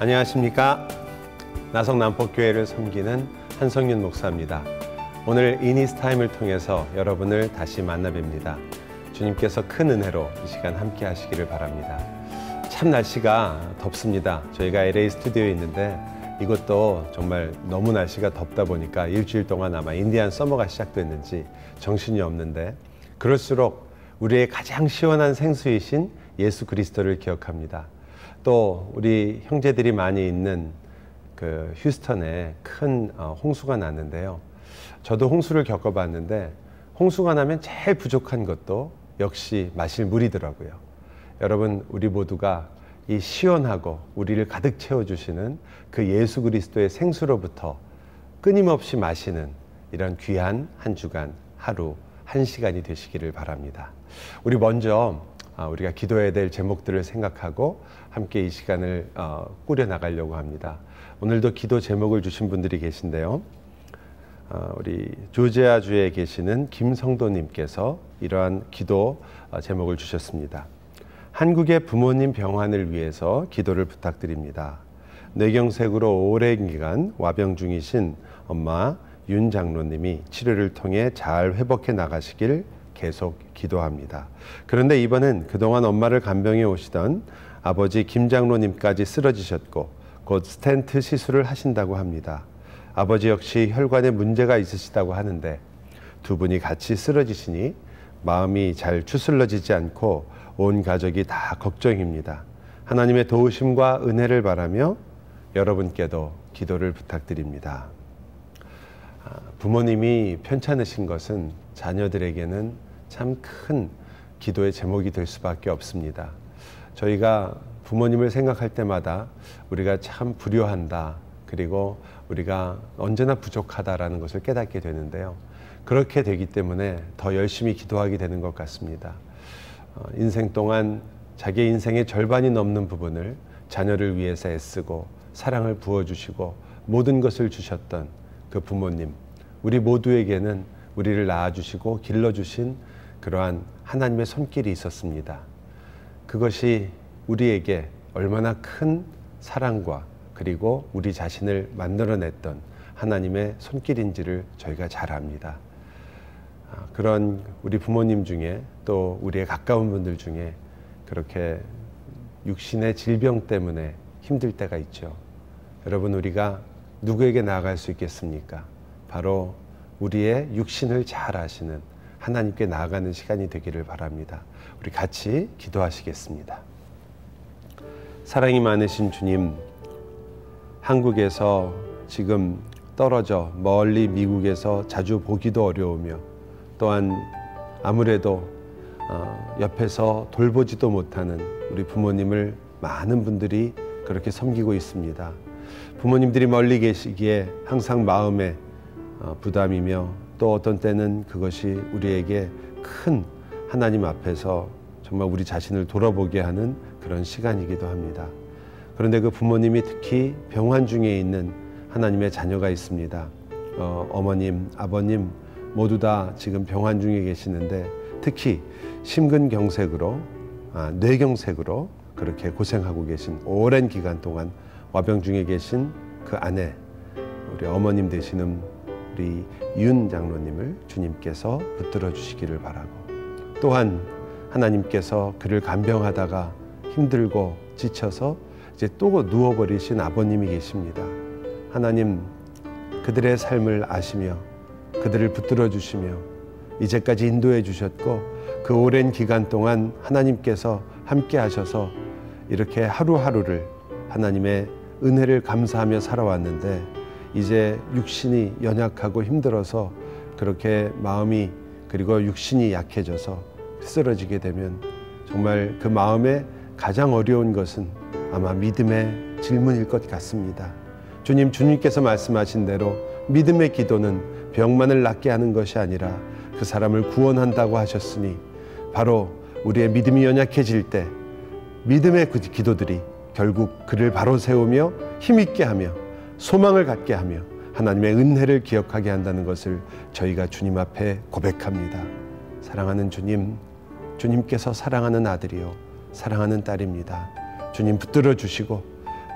안녕하십니까. 나성 남포교회를 섬기는 한성윤 목사입니다. 오늘 이니스타임을 통해서 여러분을 다시 만나 뵙니다. 주님께서 큰 은혜로 이 시간 함께 하시기를 바랍니다. 참 날씨가 덥습니다. 저희가 LA 스튜디오에 있는데 이것도 정말 너무 날씨가 덥다 보니까 일주일 동안 아마 인디안 서머가 시작됐는지 정신이 없는데, 그럴수록 우리의 가장 시원한 생수이신 예수 그리스도를 기억합니다. 또 우리 형제들이 많이 있는 그 휴스턴에 큰 홍수가 났는데요. 저도 홍수를 겪어봤는데 홍수가 나면 제일 부족한 것도 역시 마실 물이더라고요. 여러분, 우리 모두가 이 시원하고 우리를 가득 채워주시는 그 예수 그리스도의 생수로부터 끊임없이 마시는 이런 귀한 한 주간, 하루, 한 시간이 되시기를 바랍니다. 우리 먼저 우리가 기도해야 될 제목들을 생각하고 함께 이 시간을 꾸려나가려고 합니다. 오늘도 기도 제목을 주신 분들이 계신데요. 우리 조지아주에 계시는 김성도님께서 이러한 기도 제목을 주셨습니다. 한국의 부모님 병환을 위해서 기도를 부탁드립니다. 뇌경색으로 오랜 기간 와병 중이신 엄마 윤 장로님이 치료를 통해 잘 회복해 나가시길 계속 기도합니다. 그런데 이번엔 그동안 엄마를 간병해 오시던 아버지 김 장로님까지 쓰러지셨고 곧 스텐트 시술을 하신다고 합니다. 아버지 역시 혈관에 문제가 있으시다고 하는데 두 분이 같이 쓰러지시니 마음이 잘 추스러지지 않고 온 가족이 다 걱정입니다. 하나님의 도우심과 은혜를 바라며 여러분께도 기도를 부탁드립니다. 부모님이 편찮으신 것은 자녀들에게는 참 큰 기도의 제목이 될 수밖에 없습니다. 저희가 부모님을 생각할 때마다 우리가 참 불효한다, 그리고 우리가 언제나 부족하다라는 것을 깨닫게 되는데요. 그렇게 되기 때문에 더 열심히 기도하게 되는 것 같습니다. 인생 동안 자기 인생의 절반이 넘는 부분을 자녀를 위해서 애쓰고 사랑을 부어주시고 모든 것을 주셨던 그 부모님, 우리 모두에게는 우리를 낳아주시고 길러주신 그러한 하나님의 손길이 있었습니다. 그것이 우리에게 얼마나 큰 사랑과 그리고 우리 자신을 만들어냈던 하나님의 손길인지를 저희가 잘 압니다. 그런 우리 부모님 중에 또 우리의 가까운 분들 중에 그렇게 육신의 질병 때문에 힘들 때가 있죠. 여러분, 우리가 누구에게 나아갈 수 있겠습니까? 바로 우리의 육신을 잘 아시는 하나님께 나아가는 시간이 되기를 바랍니다. 우리 같이 기도하시겠습니다. 사랑이 많으신 주님, 한국에서 지금 떨어져 멀리 미국에서 자주 보기도 어려우며 또한 아무래도 옆에서 돌보지도 못하는 우리 부모님을 많은 분들이 그렇게 섬기고 있습니다. 부모님들이 멀리 계시기에 항상 마음에 부담이며 또 어떤 때는 그것이 우리에게 큰 하나님 앞에서 정말 우리 자신을 돌아보게 하는 그런 시간이기도 합니다. 그런데 그 부모님이 특히 병환 중에 있는 하나님의 자녀가 있습니다. 어머님, 아버님 모두 다 지금 병환 중에 계시는데 특히 심근경색으로, 뇌경색으로 그렇게 고생하고 계신, 오랜 기간 동안 와병 중에 계신 그 아내, 우리 어머님 되시는 우리 윤 장로님을 주님께서 붙들어 주시기를 바라고, 또한 하나님께서 그를 간병하다가 힘들고 지쳐서 이제 또 누워버리신 아버님이 계십니다. 하나님, 그들의 삶을 아시며 그들을 붙들어 주시며 이제까지 인도해 주셨고 그 오랜 기간 동안 하나님께서 함께 하셔서 이렇게 하루하루를 하나님의 은혜를 감사하며 살아왔는데 이제 육신이 연약하고 힘들어서 그렇게 마음이 그리고 육신이 약해져서 쓰러지게 되면 정말 그 마음에 가장 어려운 것은 아마 믿음의 질문일 것 같습니다. 주님께서 말씀하신 대로 믿음의 기도는 병만을 낫게 하는 것이 아니라 그 사람을 구원한다고 하셨으니 바로 우리의 믿음이 연약해질 때 믿음의 그 기도들이 결국 그를 바로 세우며 힘있게 하며 소망을 갖게 하며 하나님의 은혜를 기억하게 한다는 것을 저희가 주님 앞에 고백합니다. 사랑하는 주님, 주님께서 사랑하는 아들이요 사랑하는 딸입니다. 주님 붙들어 주시고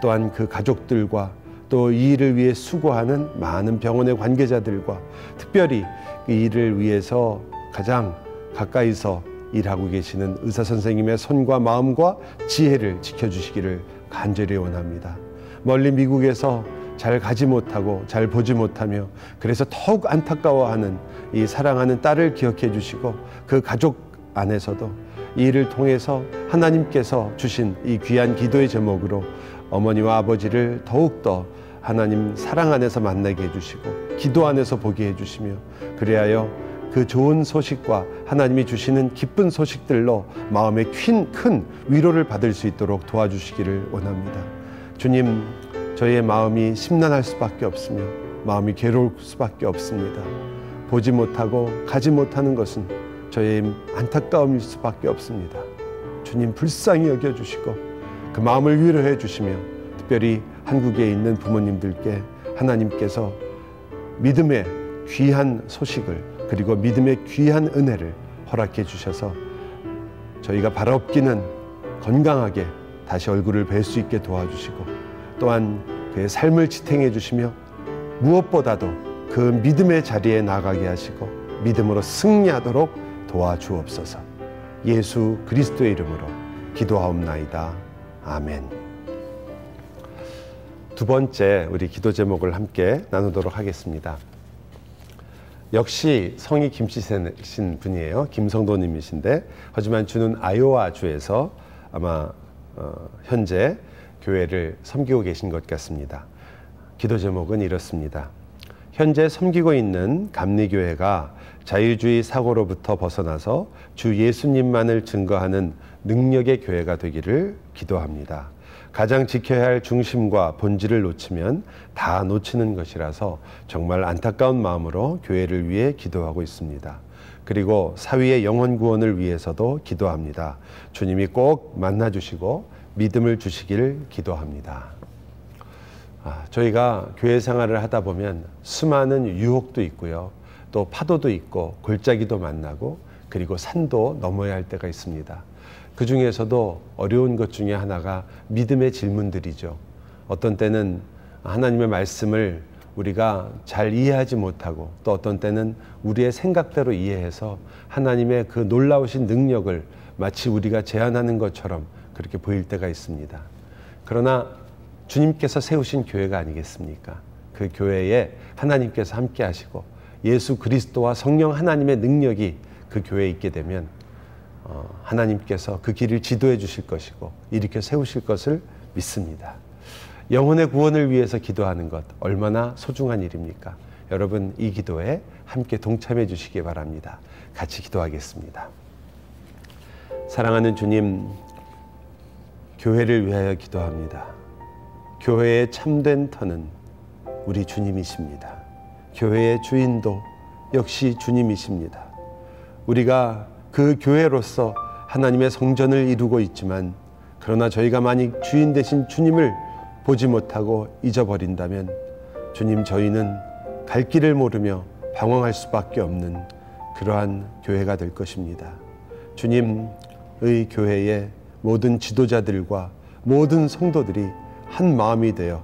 또한 그 가족들과 또 이 일을 위해 수고하는 많은 병원의 관계자들과 특별히 이 일을 위해서 가장 가까이서 일하고 계시는 의사 선생님의 손과 마음과 지혜를 지켜주시기를 간절히 원합니다. 멀리 미국에서 잘 가지 못하고 잘 보지 못하며 그래서 더욱 안타까워하는 이 사랑하는 딸을 기억해 주시고 그 가족 안에서도 이 일을 통해서 하나님께서 주신 이 귀한 기도의 제목으로 어머니와 아버지를 더욱더 하나님 사랑 안에서 만나게 해주시고 기도 안에서 보게 해주시며 그리하여 그 좋은 소식과 하나님이 주시는 기쁜 소식들로 마음에 큰 위로를 받을 수 있도록 도와주시기를 원합니다. 주님, 저희의 마음이 심란할 수밖에 없으며 마음이 괴로울 수밖에 없습니다. 보지 못하고 가지 못하는 것은 저희의 안타까움일 수밖에 없습니다. 주님, 불쌍히 여겨주시고 그 마음을 위로해 주시며 특별히 한국에 있는 부모님들께 하나님께서 믿음의 귀한 소식을 그리고 믿음의 귀한 은혜를 허락해 주셔서 저희가 발업기는 건강하게 다시 얼굴을 뵐 수 있게 도와주시고 또한 그의 삶을 지탱해 주시며 무엇보다도 그 믿음의 자리에 나가게 하시고 믿음으로 승리하도록 도와주옵소서. 예수 그리스도의 이름으로 기도하옵나이다. 아멘. 두 번째 우리 기도 제목을 함께 나누도록 하겠습니다. 역시 성이 김씨신 분이에요. 김성도님이신데 하지만 주는 아이오와 주에서 아마 현재 교회를 섬기고 계신 것 같습니다. 기도 제목은 이렇습니다. 현재 섬기고 있는 감리교회가 자유주의 사고로부터 벗어나서 주 예수님만을 증거하는 능력의 교회가 되기를 기도합니다. 가장 지켜야 할 중심과 본질을 놓치면 다 놓치는 것이라서 정말 안타까운 마음으로 교회를 위해 기도하고 있습니다. 그리고 사위의 영혼 구원을 위해서도 기도합니다. 주님이 꼭 만나주시고 믿음을 주시기를 기도합니다. 저희가 교회 생활을 하다 보면 수많은 유혹도 있고요. 또 파도도 있고 골짜기도 만나고 그리고 산도 넘어야 할 때가 있습니다. 그 중에서도 어려운 것 중에 하나가 믿음의 질문들이죠. 어떤 때는 하나님의 말씀을 우리가 잘 이해하지 못하고 또 어떤 때는 우리의 생각대로 이해해서 하나님의 그 놀라우신 능력을 마치 우리가 제안하는 것처럼 그렇게 보일 때가 있습니다. 그러나 주님께서 세우신 교회가 아니겠습니까? 그 교회에 하나님께서 함께 하시고 예수 그리스도와 성령 하나님의 능력이 그 교회에 있게 되면 하나님께서 그 길을 지도해 주실 것이고 일으켜 세우실 것을 믿습니다. 영혼의 구원을 위해서 기도하는 것 얼마나 소중한 일입니까? 여러분 이 기도에 함께 동참해 주시기 바랍니다. 같이 기도하겠습니다. 사랑하는 주님, 교회를 위하여 기도합니다. 교회의 참된 터는 우리 주님이십니다. 교회의 주인도 역시 주님이십니다. 우리가 그 교회로서 하나님의 성전을 이루고 있지만 그러나 저희가 만약 주인 되신 주님을 보지 못하고 잊어버린다면 주님, 저희는 갈 길을 모르며 방황할 수밖에 없는 그러한 교회가 될 것입니다. 주님의 교회에 모든 지도자들과 모든 성도들이 한 마음이 되어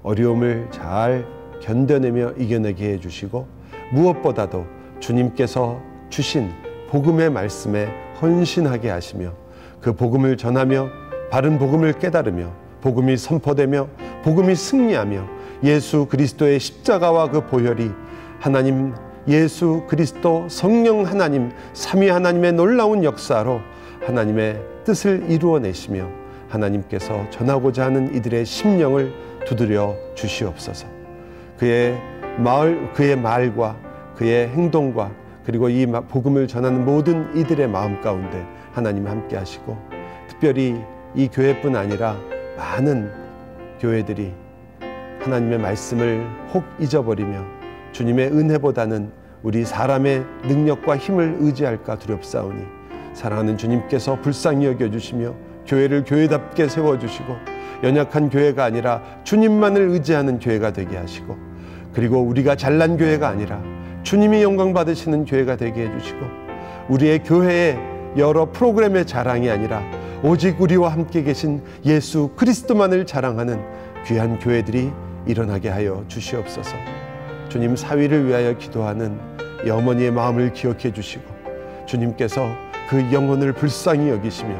어려움을 잘 견뎌내며 이겨내게 해주시고 무엇보다도 주님께서 주신 복음의 말씀에 헌신하게 하시며 그 복음을 전하며 바른 복음을 깨달으며 복음이 선포되며 복음이 승리하며 예수 그리스도의 십자가와 그 보혈이 하나님 예수 그리스도 성령 하나님 삼위 하나님의 놀라운 역사로 하나님의 뜻을 이루어내시며 하나님께서 전하고자 하는 이들의 심령을 두드려 주시옵소서. 그의 말과 그의 행동과 그리고 이 복음을 전하는 모든 이들의 마음 가운데 하나님 함께 하시고 특별히 이 교회뿐 아니라 많은 교회들이 하나님의 말씀을 혹 잊어버리며 주님의 은혜보다는 우리 사람의 능력과 힘을 의지할까 두렵사오니 사랑하는 주님께서 불쌍히 여겨주시며 교회를 교회답게 세워주시고 연약한 교회가 아니라 주님만을 의지하는 교회가 되게 하시고 그리고 우리가 잘난 교회가 아니라 주님이 영광 받으시는 교회가 되게 해주시고 우리의 교회의 여러 프로그램의 자랑이 아니라 오직 우리와 함께 계신 예수 그리스도만을 자랑하는 귀한 교회들이 일어나게 하여 주시옵소서. 주님, 사위를 위하여 기도하는 이 어머니의 마음을 기억해 주시고 주님께서 그 영혼을 불쌍히 여기시며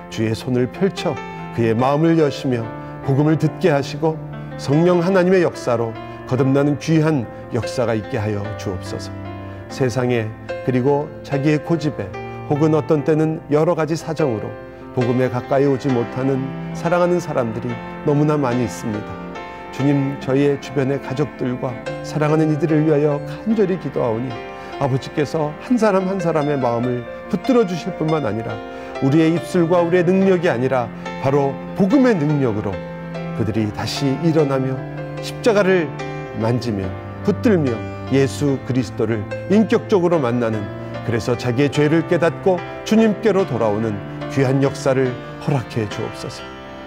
주의 손을 펼쳐 그의 마음을 여시며 복음을 듣게 하시고 성령 하나님의 역사로 거듭나는 귀한 역사가 있게 하여 주옵소서. 세상에 그리고 자기의 고집에 혹은 어떤 때는 여러 가지 사정으로 복음에 가까이 오지 못하는 사랑하는 사람들이 너무나 많이 있습니다. 주님, 저희의 주변의 가족들과 사랑하는 이들을 위하여 간절히 기도하오니 아버지께서 한 사람 한 사람의 마음을 붙들어 주실 뿐만 아니라 우리의 입술과 우리의 능력이 아니라 바로 복음의 능력으로 그들이 다시 일어나며 십자가를 만지며 붙들며 예수 그리스도를 인격적으로 만나는, 그래서 자기의 죄를 깨닫고 주님께로 돌아오는 귀한 역사를 허락해 주옵소서.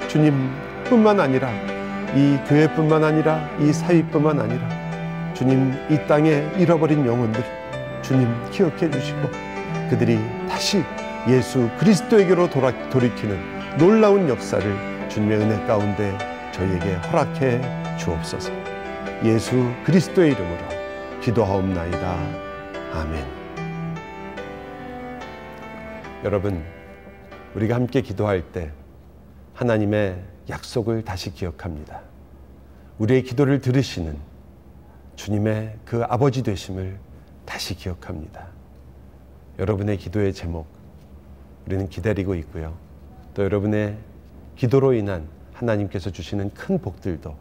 주님뿐만 아니라 이 교회뿐만 아니라 이 사위뿐만 아니라 주님, 이 땅에 잃어버린 영혼들 주님 기억해 주시고 그들이 다시 예수 그리스도에게로 돌이키는 놀라운 역사를 주님의 은혜 가운데 저희에게 허락해 주옵소서. 예수 그리스도의 이름으로 기도하옵나이다. 아멘. 여러분, 우리가 함께 기도할 때 하나님의 약속을 다시 기억합니다. 우리의 기도를 들으시는 주님의 그 아버지 되심을 다시 기억합니다. 여러분의 기도의 제목 우리는 기다리고 있고요. 또 여러분의 기도로 인한 하나님께서 주시는 큰 복들도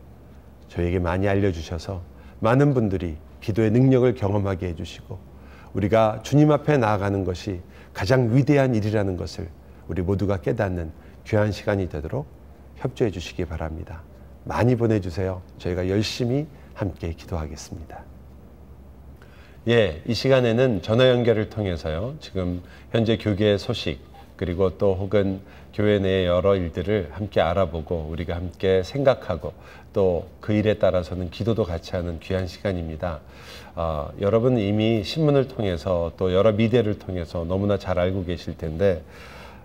저에게 많이 알려주셔서 많은 분들이 기도의 능력을 경험하게 해주시고 우리가 주님 앞에 나아가는 것이 가장 위대한 일이라는 것을 우리 모두가 깨닫는 귀한 시간이 되도록 협조해 주시기 바랍니다. 많이 보내주세요. 저희가 열심히 함께 기도하겠습니다. 이 시간에는 전화 연결을 통해서요, 지금 현재 교계의 소식 그리고 또 혹은 교회 내의 여러 일들을 함께 알아보고 우리가 함께 생각하고 또 그 일에 따라서는 기도도 같이 하는 귀한 시간입니다. 여러분 이미 신문을 통해서 또 여러 미디어를 통해서 너무나 잘 알고 계실 텐데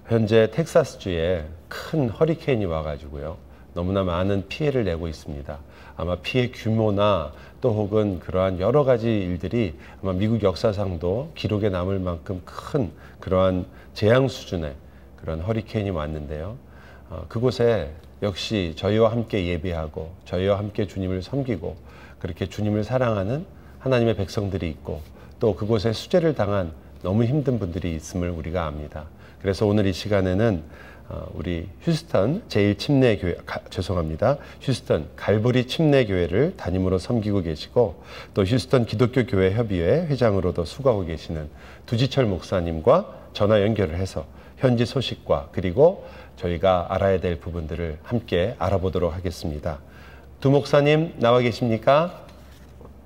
현재 텍사스주에 큰 허리케인이 와가지고요, 너무나 많은 피해를 내고 있습니다. 아마 피해 규모나 또 혹은 그러한 여러 가지 일들이 아마 미국 역사상도 기록에 남을 만큼 큰 그러한 재앙 수준의 그런 허리케인이 왔는데요. 그곳에 역시 저희와 함께 예배하고 저희와 함께 주님을 섬기고 그렇게 주님을 사랑하는 하나님의 백성들이 있고 또 그곳에 수재를 당한 너무 힘든 분들이 있음을 우리가 압니다. 그래서 오늘 이 시간에는 우리 휴스턴 제1침례교회, 휴스턴 갈보리 침례교회를 담임으로 섬기고 계시고 또 휴스턴 기독교교회 협의회 회장으로도 수고하고 계시는 두지철 목사님과 전화 연결을 해서 현지 소식과 그리고 저희가 알아야 될 부분들을 함께 알아보도록 하겠습니다. 두 목사님 나와 계십니까?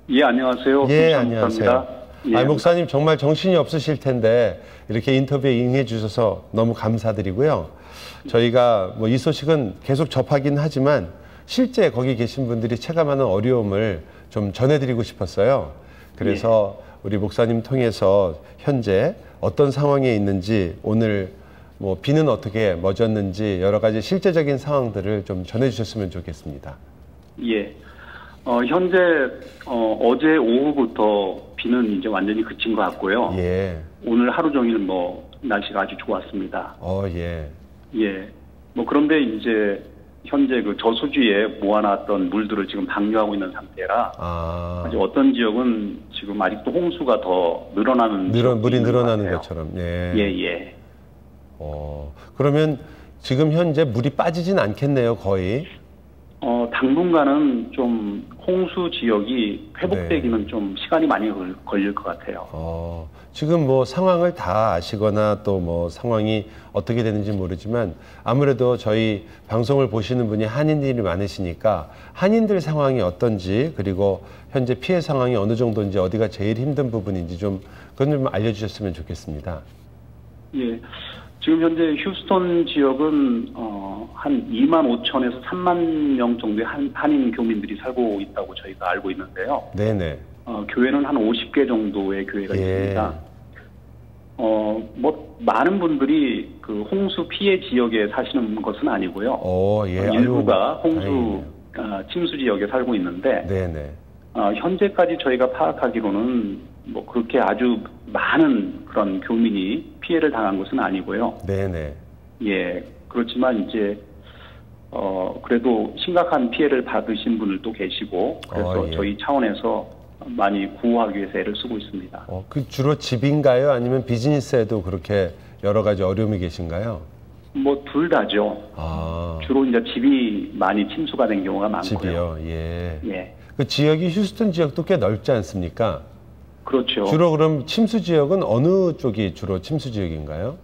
예, 안녕하세요. 예, 안녕하세요. 예. 목사님 정말 정신이 없으실 텐데 이렇게 인터뷰에 응해 주셔서 너무 감사드리고요. 저희가 이 소식은 계속 접하긴 하지만 실제 거기 계신 분들이 체감하는 어려움을 좀 전해드리고 싶었어요. 그래서 우리 목사님 통해서 현재 어떤 상황에 있는지, 오늘 비는 어떻게 멎었는지 여러 가지 실제적인 상황들을 좀 전해주셨으면 좋겠습니다. 예. 현재 어제 오후부터 비는 이제 완전히 그친 것 같고요. 예. 오늘 하루 종일 날씨가 아주 좋았습니다. 예. 예. 그런데 이제 현재 그 저수지에 모아놨던 물들을 지금 방류하고 있는 상태라 아직 어떤 지역은 지금 아직도 홍수가 더 물이 늘어나는 것처럼. 예. 예. 그러면 지금 현재 물이 빠지진 않겠네요, 거의. 당분간은 좀 홍수 지역이 회복되기는 좀 시간이 많이 걸릴 것 같아요. 지금 상황을 다 아시거나 또 상황이 어떻게 되는지 모르지만 아무래도 저희 방송을 보시는 분이 한인들이 많으시니까 한인들 상황이 어떤지 그리고 현재 피해 상황이 어느 정도인지 어디가 제일 힘든 부분인지 그건 좀 알려주셨으면 좋겠습니다. 예. 지금 현재 휴스턴 지역은 한 2만 5천에서 3만 명 정도의 한인 교민들이 살고 있다고 저희가 알고 있는데요. 네네. 교회는 한 50개 정도의 교회가 있습니다. 뭐 많은 분들이 그 홍수 피해 지역에 사시는 것은 아니고요. 예. 일부가 홍수 침수 지역에 살고 있는데, 네네. 현재까지 저희가 파악하기로는 뭐 그렇게 아주 많은 그런 교민이 피해를 당한 것은 아니고요. 네네. 예, 그렇지만 이제 그래도 심각한 피해를 받으신 분들도 계시고, 그래서 예. 저희 차원에서 많이 구호하기 위해서 애를 쓰고 있습니다. 그 주로 집인가요? 아니면 비즈니스에도 그렇게 여러 가지 어려움이 계신가요? 뭐 둘 다죠. 주로 이제 집이 많이 침수가 된 경우가 많고요. 집이요. 예. 예. 그 지역이 휴스턴 지역도 꽤 넓지 않습니까? 그렇죠. 주로 그럼 침수 지역은 어느 쪽이 주로 침수 지역인가요?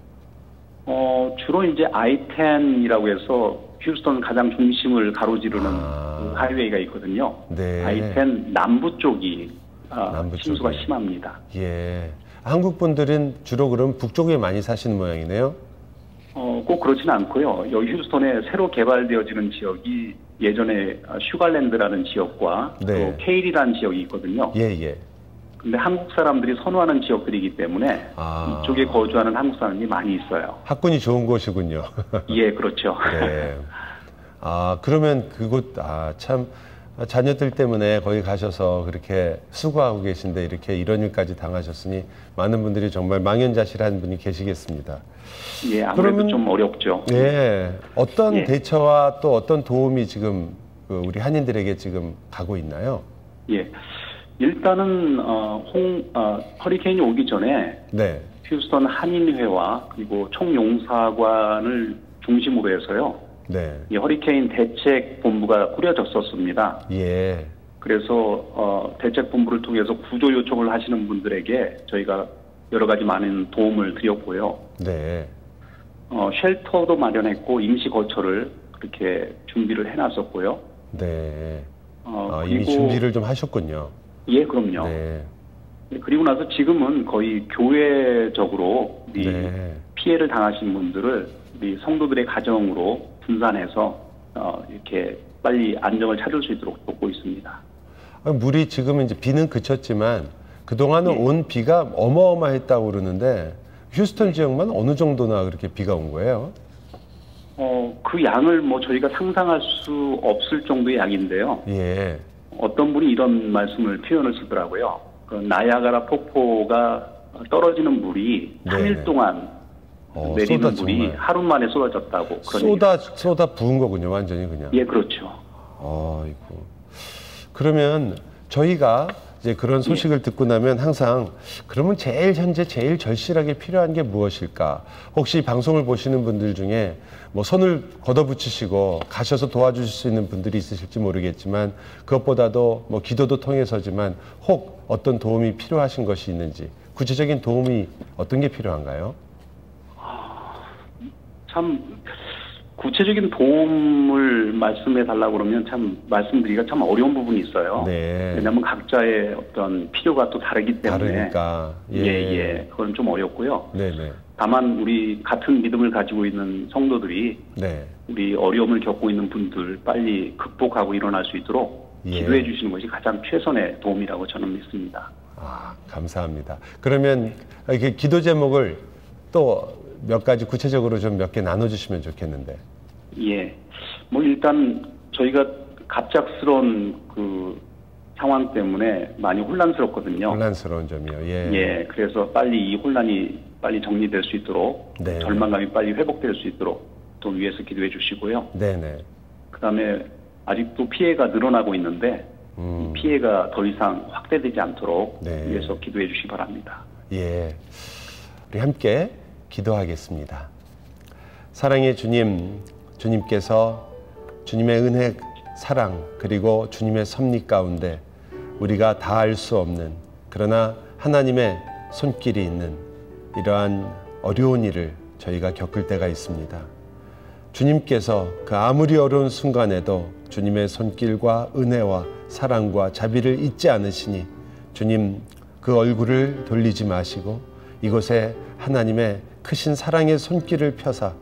주로 이제 I-10이라고 해서 휴스턴 가장 중심을 가로지르는 그 하이웨이가 있거든요. 네. I-10 남부 쪽이 남부 침수가 쪽에. 심합니다. 예. 한국 분들은 주로 그럼 북쪽에 많이 사시는 모양이네요. 꼭 그렇지는 않고요. 여기 휴스턴에 새로 개발되어지는 지역이 예전에 슈갈랜드라는 지역과 네. 또 케일이라는 지역이 있거든요. 예. 근데 한국 사람들이 선호하는 지역들이기 때문에 이쪽에 거주하는 한국 사람들이 많이 있어요. 학군이 좋은 곳이군요. 예, 그렇죠. 네. 그러면 그곳, 참, 자녀들 때문에 거기 가셔서 그렇게 수고하고 계신데 이렇게 이런 일까지 당하셨으니 많은 분들이 정말 망연자실한 분이 계시겠습니다. 예, 아무래도 좀 어렵죠. 네. 어떤 예. 대처와 또 어떤 도움이 지금 우리 한인들에게 지금 가고 있나요? 예. 일단은, 허리케인이 오기 전에 네. 휴스턴 한인회와 그리고 총용사관을 중심으로 해서요. 네. 이 허리케인 대책본부가 꾸려졌었습니다. 예. 그래서 대책본부를 통해서 구조 요청을 하시는 분들에게 저희가 여러 가지 많은 도움을 드렸고요. 네. 쉘터도 마련했고 임시 거처를 그렇게 준비를 해놨었고요. 네. 그리고, 이미 준비를 좀 하셨군요. 예, 그럼요. 네. 그리고 나서 지금은 거의 교회적으로 우리 네. 피해를 당하신 분들을 우리 성도들의 가정으로 분산해서 이렇게 빨리 안정을 찾을 수 있도록 돕고 있습니다. 물이 지금 이제 비는 그쳤지만 그동안은 온 비가 어마어마했다고 그러는데 휴스턴 지역만 어느 정도나 그렇게 비가 온 거예요? 그 양을 뭐 저희가 상상할 수 없을 정도의 양인데요. 예. 어떤 분이 이런 말씀을 표현을 쓰더라고요. 그 나야가라 폭포가 떨어지는 물이 3일 동안 내리는 물이 정말. 하루 만에 쏟아졌다고. 쏟아 부은 거군요, 완전히 그냥. 예, 그렇죠. 아이고. 그러면 저희가 이제 그런 소식을 듣고 나면 항상 그러면 현재 제일 절실하게 필요한 게 무엇일까? 혹시 방송을 보시는 분들 중에 뭐 손을 걷어붙이시고 가셔서 도와주실 수 있는 분들이 있으실지 모르겠지만 그것보다도 뭐 기도도 통해서지만 혹 어떤 도움이 필요하신 것이 있는지 구체적인 도움이 어떤 게 필요한가요? 참 구체적인 도움을 말씀해 달라고 그러면 참 말씀드리기가 참 어려운 부분이 있어요. 네. 왜냐하면 각자의 어떤 필요가 또 다르기 때문에. 다르니까. 예. 그건 좀 어렵고요. 네네. 다만 우리 같은 믿음을 가지고 있는 성도들이 네. 우리 어려움을 겪고 있는 분들 빨리 극복하고 일어날 수 있도록 기도해 주시는 것이 가장 최선의 도움이라고 저는 믿습니다. 감사합니다. 그러면 이렇게 기도 제목을 또 몇 가지 구체적으로 좀 몇 개 나눠주시면 좋겠는데. 예. 뭐 일단 저희가 갑작스러운 그 상황 때문에 많이 혼란스럽거든요. 혼란스러운 점이요. 예. 예. 그래서 빨리 이 혼란이 빨리 정리될 수 있도록 네. 절망감이 빨리 회복될 수 있도록 또 위해서 기도해 주시고요. 네네. 그다음에 아직도 피해가 늘어나고 있는데 이 피해가 더 이상 확대되지 않도록 위해서 기도해 주시기 바랍니다. 예. 우리 함께 기도하겠습니다. 사랑의 주님, 주님께서 주님의 은혜, 사랑, 그리고 주님의 섭리 가운데 우리가 다 알 수 없는 그러나 하나님의 손길이 있는 이러한 어려운 일을 저희가 겪을 때가 있습니다. 주님께서 그 아무리 어려운 순간에도 주님의 손길과 은혜와 사랑과 자비를 잊지 않으시니 주님 그 얼굴을 돌리지 마시고 이곳에 하나님의 크신 사랑의 손길을 펴사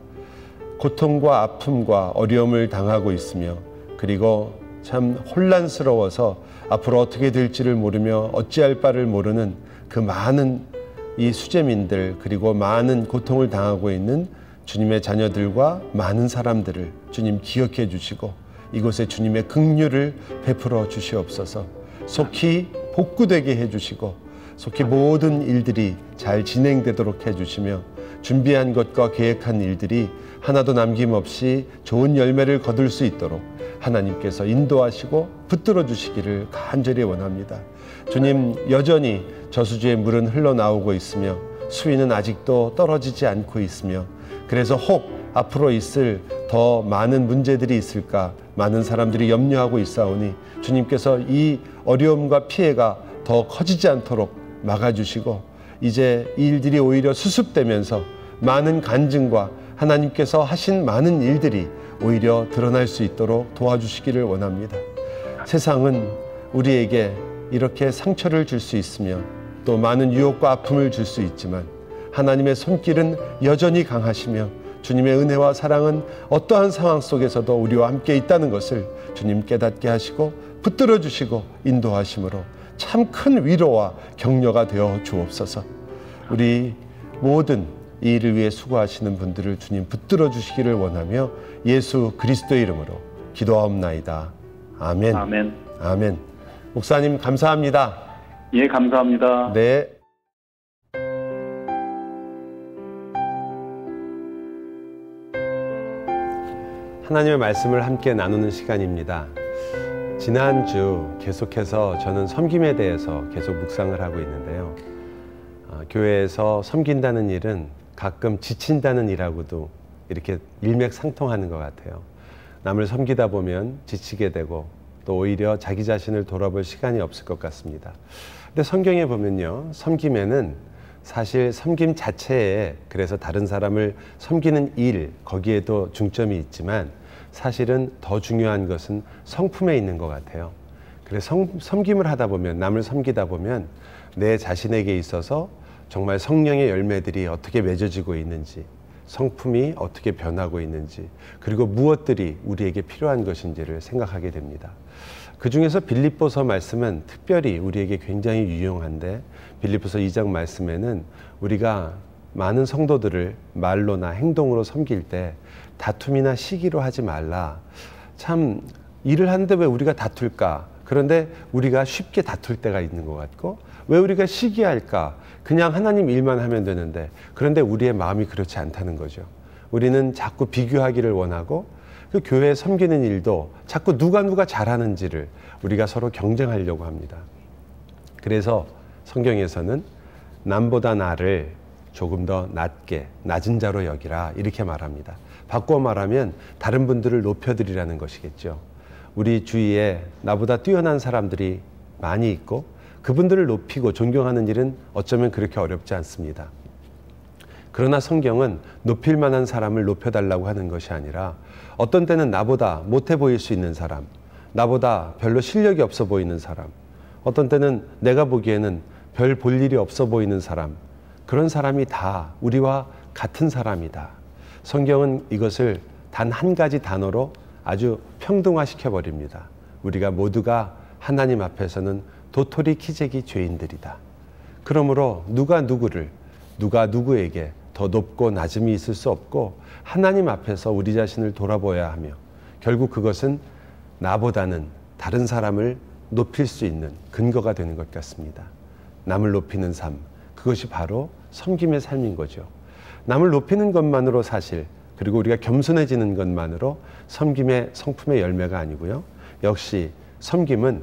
고통과 아픔과 어려움을 당하고 있으며 그리고 참 혼란스러워서 앞으로 어떻게 될지를 모르며 어찌할 바를 모르는 그 많은 이 수재민들 그리고 많은 고통을 당하고 있는 주님의 자녀들과 많은 사람들을 주님 기억해 주시고 이곳에 주님의 긍휼을 베풀어 주시옵소서. 속히 복구되게 해주시고 속히 모든 일들이 잘 진행되도록 해주시며 준비한 것과 계획한 일들이 하나도 남김없이 좋은 열매를 거둘 수 있도록 하나님께서 인도하시고 붙들어 주시기를 간절히 원합니다. 주님, 여전히 저수지의 물은 흘러나오고 있으며 수위는 아직도 떨어지지 않고 있으며 그래서 혹 앞으로 있을 더 많은 문제들이 있을까 많은 사람들이 염려하고 있사오니 주님께서 이 어려움과 피해가 더 커지지 않도록 막아주시고 이제 이 일들이 오히려 수습되면서 많은 간증과 하나님께서 하신 많은 일들이 오히려 드러날 수 있도록 도와주시기를 원합니다. 세상은 우리에게 이렇게 상처를 줄 수 있으며 또 많은 유혹과 아픔을 줄 수 있지만 하나님의 손길은 여전히 강하시며 주님의 은혜와 사랑은 어떠한 상황 속에서도 우리와 함께 있다는 것을 주님 깨닫게 하시고 붙들어 주시고 인도하심으로 참 큰 위로와 격려가 되어 주옵소서. 우리 모든 이 일을 위해 수고하시는 분들을 주님 붙들어 주시기를 원하며 예수 그리스도의 이름으로 기도하옵나이다. 아멘. 아멘. 아멘. 목사님 감사합니다. 예, 감사합니다. 네. 하나님의 말씀을 함께 나누는 시간입니다. 지난주 계속해서 저는 섬김에 대해서 계속 묵상을 하고 있는데요. 교회에서 섬긴다는 일은 가끔 지친다는 일하고도 이렇게 일맥상통하는 것 같아요. 남을 섬기다 보면 지치게 되고 또 오히려 자기 자신을 돌아볼 시간이 없을 것 같습니다. 근데 성경에 보면요, 섬김에는 사실 섬김 자체에 그래서 다른 사람을 섬기는 일, 거기에도 중점이 있지만 사실은 더 중요한 것은 성품에 있는 것 같아요. 그래서 섬김을 하다 보면, 남을 섬기다 보면 내 자신에게 있어서 정말 성령의 열매들이 어떻게 맺어지고 있는지, 성품이 어떻게 변하고 있는지, 그리고 무엇들이 우리에게 필요한 것인지를 생각하게 됩니다. 그 중에서 빌립보서 말씀은 특별히 우리에게 굉장히 유용한데, 빌립보서 2장 말씀에는 우리가 많은 성도들을 말로나 행동으로 섬길 때 다툼이나 시기로 하지 말라. 참 일을 하는데 왜 우리가 다툴까? 그런데 우리가 쉽게 다툴 때가 있는 것 같고, 왜 우리가 시기할까? 그냥 하나님 일만 하면 되는데, 그런데 우리의 마음이 그렇지 않다는 거죠. 우리는 자꾸 비교하기를 원하고 그 교회에 섬기는 일도 자꾸 누가 잘하는지를 우리가 서로 경쟁하려고 합니다. 그래서 성경에서는 남보다 나를 조금 더 낮은 자로 여기라 이렇게 말합니다. 바꿔 말하면 다른 분들을 높여드리라는 것이겠죠. 우리 주위에 나보다 뛰어난 사람들이 많이 있고 그분들을 높이고 존경하는 일은 어쩌면 그렇게 어렵지 않습니다. 그러나 성경은 높일 만한 사람을 높여달라고 하는 것이 아니라 어떤 때는 나보다 못해 보일 수 있는 사람, 나보다 별로 실력이 없어 보이는 사람, 어떤 때는 내가 보기에는 별 볼 일이 없어 보이는 사람, 그런 사람이 다 우리와 같은 사람이다. 성경은 이것을 단 한 가지 단어로 아주 평등화시켜버립니다. 우리가 모두가 하나님 앞에서는 도토리 키재기 죄인들이다. 그러므로 누가 누구에게 더 높고 낮음이 있을 수 없고 하나님 앞에서 우리 자신을 돌아보아야 하며 결국 그것은 나보다는 다른 사람을 높일 수 있는 근거가 되는 것 같습니다. 남을 높이는 삶, 그것이 바로 섬김의 삶인 거죠. 남을 높이는 것만으로 사실, 그리고 우리가 겸손해지는 것만으로 섬김의 성품의 열매가 아니고요. 역시 섬김은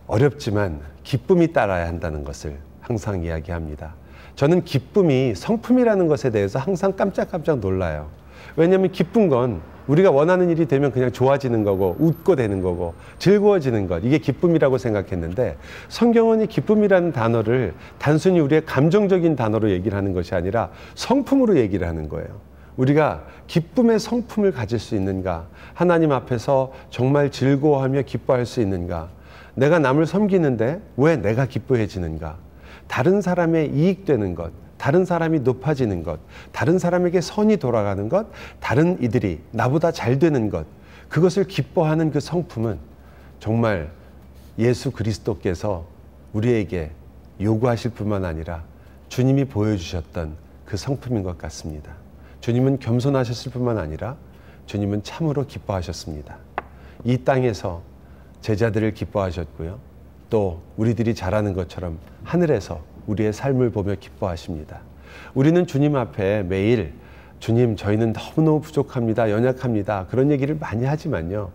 어렵지만 기쁨이 따라야 한다는 것을 항상 이야기합니다. 저는 기쁨이 성품이라는 것에 대해서 항상 깜짝깜짝 놀라요. 왜냐하면 기쁜 건 우리가 원하는 일이 되면 그냥 좋아지는 거고 웃고 되는 거고 즐거워지는 것, 이게 기쁨이라고 생각했는데 성경은 이 기쁨이라는 단어를 단순히 우리의 감정적인 단어로 얘기를 하는 것이 아니라 성품으로 얘기를 하는 거예요. 우리가 기쁨의 성품을 가질 수 있는가? 하나님 앞에서 정말 즐거워하며 기뻐할 수 있는가? 내가 남을 섬기는데 왜 내가 기뻐해지는가? 다른 사람의 이익되는 것, 다른 사람이 높아지는 것, 다른 사람에게 선이 돌아가는 것, 다른 이들이 나보다 잘 되는 것, 그것을 기뻐하는 그 성품은 정말 예수 그리스도께서 우리에게 요구하실 뿐만 아니라 주님이 보여주셨던 그 성품인 것 같습니다. 주님은 겸손하셨을 뿐만 아니라 주님은 참으로 기뻐하셨습니다. 이 땅에서 제자들을 기뻐하셨고요. 또 우리들이 잘하는 것처럼 하늘에서 우리의 삶을 보며 기뻐하십니다. 우리는 주님 앞에 매일 주님, 저희는 너무너무 부족합니다. 연약합니다. 그런 얘기를 많이 하지만요.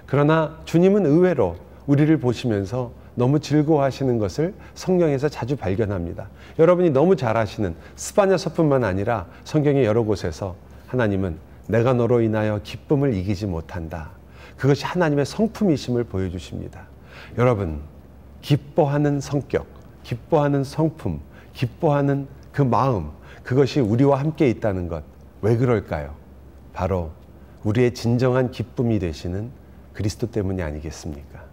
그러나 주님은 의외로 우리를 보시면서 너무 즐거워하시는 것을 성경에서 자주 발견합니다. 여러분이 너무 잘하시는 스바냐서뿐만 아니라 성경의 여러 곳에서 하나님은 내가 너로 인하여 기쁨을 이기지 못한다. 그것이 하나님의 성품이심을 보여주십니다. 여러분, 기뻐하는 성격, 기뻐하는 성품, 기뻐하는 그 마음, 그것이 우리와 함께 있다는 것. 왜 그럴까요? 바로 우리의 진정한 기쁨이 되시는 그리스도 때문이 아니겠습니까?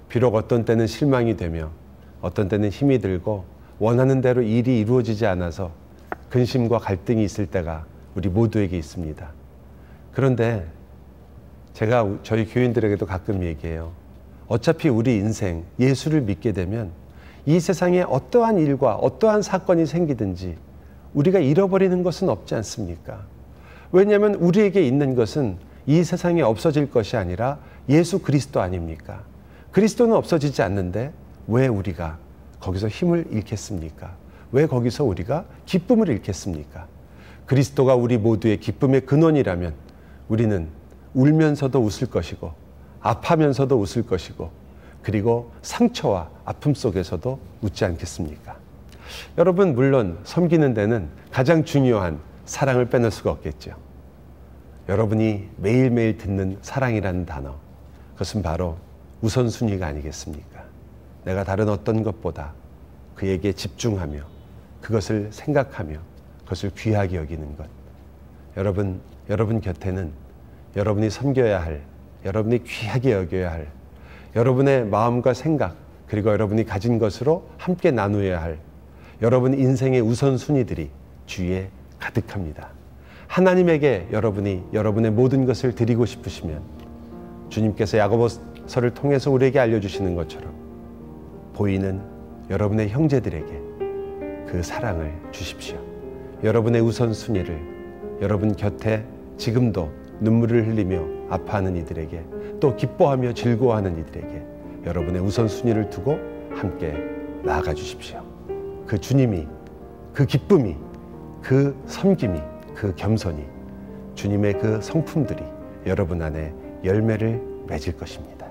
비록 어떤 때는 실망이 되며 어떤 때는 힘이 들고 원하는 대로 일이 이루어지지 않아서 근심과 갈등이 있을 때가 우리 모두에게 있습니다. 그런데 제가 저희 교인들에게도 가끔 얘기해요. 어차피 우리 인생 예수를 믿게 되면 이 세상에 어떠한 일과 어떠한 사건이 생기든지 우리가 잃어버리는 것은 없지 않습니까? 왜냐하면 우리에게 있는 것은 이 세상에 없어질 것이 아니라 예수 그리스도 아닙니까? 그리스도는 없어지지 않는데 왜 우리가 거기서 힘을 잃겠습니까? 왜 거기서 우리가 기쁨을 잃겠습니까? 그리스도가 우리 모두의 기쁨의 근원이라면 우리는 울면서도 웃을 것이고 아파하면서도 웃을 것이고 그리고 상처와 아픔 속에서도 웃지 않겠습니까? 여러분, 물론 섬기는 데는 가장 중요한 사랑을 빼놓을 수가 없겠죠. 여러분이 매일매일 듣는 사랑이라는 단어, 그것은 바로 우선순위가 아니겠습니까? 내가 다른 어떤 것보다 그에게 집중하며 그것을 생각하며 그것을 귀하게 여기는 것. 여러분 곁에는 여러분이 섬겨야 할, 여러분이 귀하게 여겨야 할, 여러분의 마음과 생각, 그리고 여러분이 가진 것으로 함께 나누어야 할 여러분 인생의 우선순위들이 주위에 가득합니다. 하나님에게 여러분이 여러분의 모든 것을 드리고 싶으시면 주님께서 야고보서를 통해서 우리에게 알려주시는 것처럼 보이는 여러분의 형제들에게 그 사랑을 주십시오. 여러분의 우선순위를 여러분 곁에 지금도 눈물을 흘리며 아파하는 이들에게 또 기뻐하며 즐거워하는 이들에게 여러분의 우선순위를 두고 함께 나아가 주십시오. 그 주님이, 그 기쁨이, 그 섬김이, 그 겸손이, 주님의 그 성품들이 여러분 안에 열매를 맺을 것입니다.